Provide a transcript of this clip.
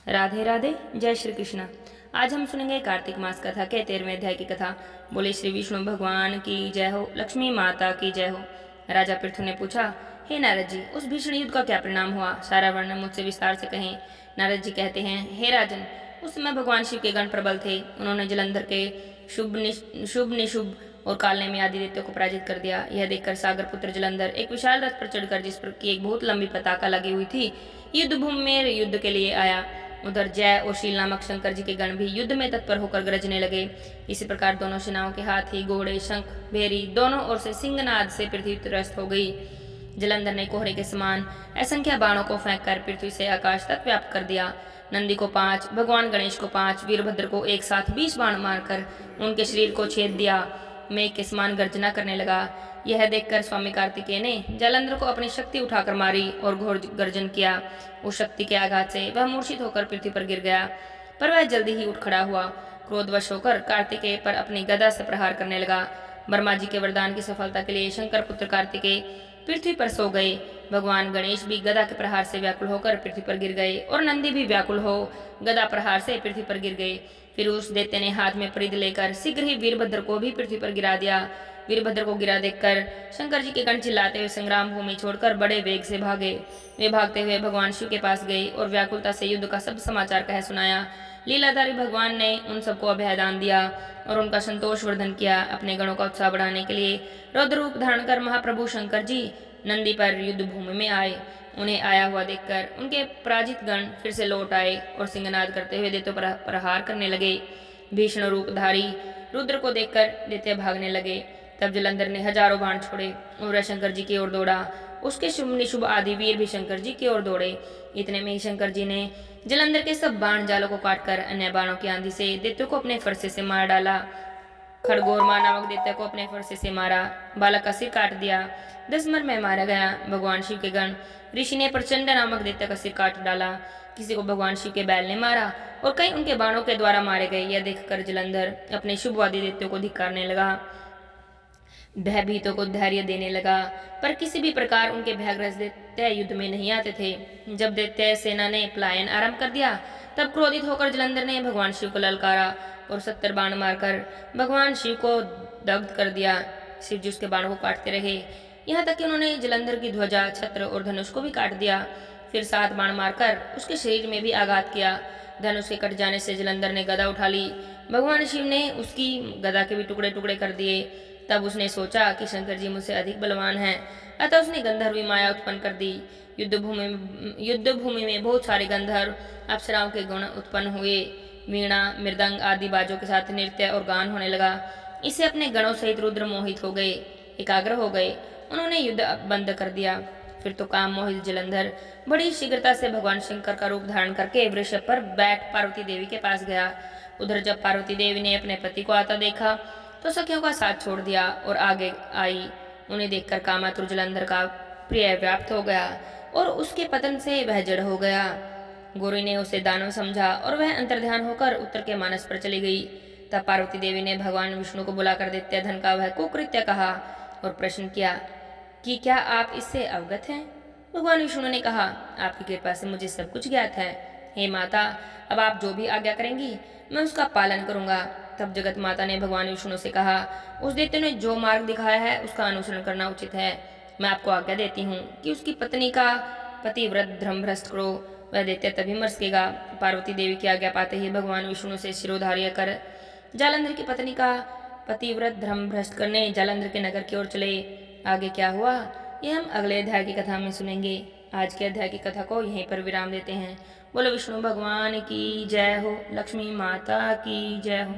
राधे राधे, जय श्री कृष्ण। आज हम सुनेंगे कार्तिक मास कथा के 13वें अध्याय की कथा। बोले श्री विष्णु भगवान की जय हो, लक्ष्मी माता की जय हो। राजा पृथु ने पूछा, हे नारद जी, उस भीषण युद्ध का क्या परिणाम हुआ? सारा वर्णन मुझसे विस्तार से कहें। नारद जी कहते हैं, हे राजन, उस समय भगवान शिव के गण प्रबल थे। उन्होंने जलंधर के शुभ निशुभ और कालनेमी आदि दैत्यों को पराजित कर दिया। यह देखकर सागर पुत्र जलंधर एक विशाल रथ पर चढ़कर, जिस पर की एक बहुत लंबी पताका लगी हुई थी, युद्ध भूमि में युद्ध के लिए आया। उधर जय और शील नामक शंकर जी के गण भी युद्ध में तत्पर होकर गरजने लगे। इसी प्रकार दोनों सेनाओं के हाथी, घोड़े, शंख, भेरी दोनों ओर से सिंहनाद से पृथ्वी त्रस्त हो गई। जलंधर ने कोहरे के समान असंख्य बाणों को फेंककर पृथ्वी से आकाश तक व्याप्त कर दिया। नंदी को 5, भगवान गणेश को 5, वीरभद्र को एक साथ 20 बाण मारकर उनके शरीर को छेद दिया। मेघ के समान गर्जना करने लगा। यह देखकर स्वामी कार्तिकेय ने जलंधर को अपनी शक्ति उठाकर मारी और घोर गर्जन किया। उस शक्ति के आघात से वह मूर्छित होकर पृथ्वी पर गिर गया, पर वह जल्दी ही उठ खड़ा हुआ। क्रोधवश होकर कार्तिकेय पर अपनी गदा से प्रहार करने लगा। ब्रह्मा जी के वरदान की सफलता के लिए शंकर पुत्र कार्तिकेय पृथ्वी पर सो गए। भगवान गणेश भी गदा के प्रहार से व्याकुल होकर पृथ्वी पर गिर गए और नंदी भी व्याकुल हो गदा प्रहार से पृथ्वी पर गिर गए। फिर उस दैत्य ने हाथ में परिध लेकर शीघ्र ही वीरभद्र को भी पृथ्वी पर गिरा दिया। वीरभद्र को गिरा देखकर शंकर जी के गण चिल्लाते हुए संग्राम भूमि छोड़कर बड़े वेग से भागे। वे भागते हुए भगवान शिव के पास गए और व्याकुलता से युद्ध का सब समाचार कह सुनाया। लीलाधारी भगवान ने उन सबको अभयदान दिया और उनका संतोष वर्धन किया। अपने गणों का उत्साह बढ़ाने के लिए रौद्र रूप धारण कर महाप्रभु शंकर जी नंदी पर युद्ध भूमि में आए। उन्हें आया हुआ देखकर उनके पराजित गण फिर से लौट आए और सिंहनाद करते हुए दैत्यों पर प्रहार करने लगे। भीषण रूपधारी रुद्र को देखकर दैत्य भागने लगे। तब जलंधर ने हजारों बाण छोड़े और वह शंकर जी की ओर दौड़ा। उसके शुभ निशुभ आदि वीर भी शंकर जी की ओर दौड़े। इतने में ही शंकर जी ने जलंधर के सब बाण जालों को काटकर अन्य बाणों की आंधी से दैत्यों को अपने फरसे से मार डाला। खड़गोरमा नामक दैत्य को अपने फरसे से मारा, बालक का सिर काट दिया। 10 मर में मारा गया। भगवान शिव के गण ऋषि ने प्रचंड नामक दैत्य का सिर काट डाला। किसी को भगवान शिव के बैल ने मारा और कई उनके बाणों के द्वारा मारे गए। यह देखकर जलंधर अपने शुभवादी दैत्यों को धिक्कारने लगा, भयभीतों को धैर्य देने लगा, पर किसी भी प्रकार उनके भयग्रस्त दैत्य युद्ध में नहीं आते थे। जब दैत्य सेना ने पलायन आरंभ कर दिया, तब क्रोधित होकर जलंधर ने भगवान शिव को ललकारा और 70 बाण मारकर भगवान शिव को दग्ध कर दिया। शिव जी उसके बाणों को काटते रहे, यहाँ तक कि उन्होंने जलंधर की ध्वजा, छत्र और धनुष को भी काट दिया। फिर 7 बाण मारकर उसके शरीर में भी आघात किया। धनुष के कट जाने से जलंधर ने गदा उठा ली। भगवान शिव ने उसकी गदा के भी टुकड़े टुकड़े कर दिए। तब उसने सोचा कि शंकर जी मुझसे अधिक बलवान हैं, अतः उसने गंधर्वी माया उत्पन्न कर दी। युद्ध भूमि में बहुत सारे गंधर्व अप्सराओं के गुण उत्पन्न हुए। वीणा, मृदंग आदि बाजों के साथ नृत्य और गान होने लगा। इससे अपने गणों सहित रुद्र मोहित हो गए, एकाग्र हो गए। उन्होंने युद्ध बंद कर दिया। फिर तो काम मोहित जलंधर बड़ी शीघ्रता से भगवान शंकर का रूप धारण करके वृषभ पर बैठ पार्वती देवी के पास गया। उधर जब पार्वती देवी ने अपने पति को आता देखा तो सखियों का साथ छोड़ दिया और आगे आई। उन्हें देखकर कामातुर जलंधर का प्रिय व्याप्त हो गया और उसके पतन से वह जड़ हो गया। गौरी ने उसे दानव समझा और वह अंतर्ध्यान होकर उत्तर के मानस पर चली गई। तब पार्वती देवी ने भगवान विष्णु को बुलाकर दैत्य धन का वह कुकृत्य कहा और प्रश्न किया कि क्या आप इससे अवगत हैं? भगवान विष्णु ने कहा, आपकी कृपा से मुझे सब कुछ ज्ञात है। हे माता, अब आप जो भी आज्ञा करेंगी मैं उसका पालन करूंगा। तब जगत माता ने भगवान विष्णु से कहा, उस दैत्य ने जो मार्ग दिखाया है उसका अनुसरण करना उचित है। मैं आपको आज्ञा देती हूँ कि उसकी पत्नी का पतिव्रत धर्म भ्रष्ट करो, वह दैत्य तभी मर सकेगा। पार्वती देवी की आज्ञा पाते ही भगवान विष्णु से शिरोधार्य कर जालंधर की पत्नी का पतिव्रत धर्म भ्रष्ट करने जालंधर के नगर की ओर चले। आगे क्या हुआ यह हम अगले अध्याय की कथा में सुनेंगे। आज के अध्याय की कथा को यहीं पर विराम देते हैं। बोलो विष्णु भगवान की जय हो, लक्ष्मी माता की जय हो।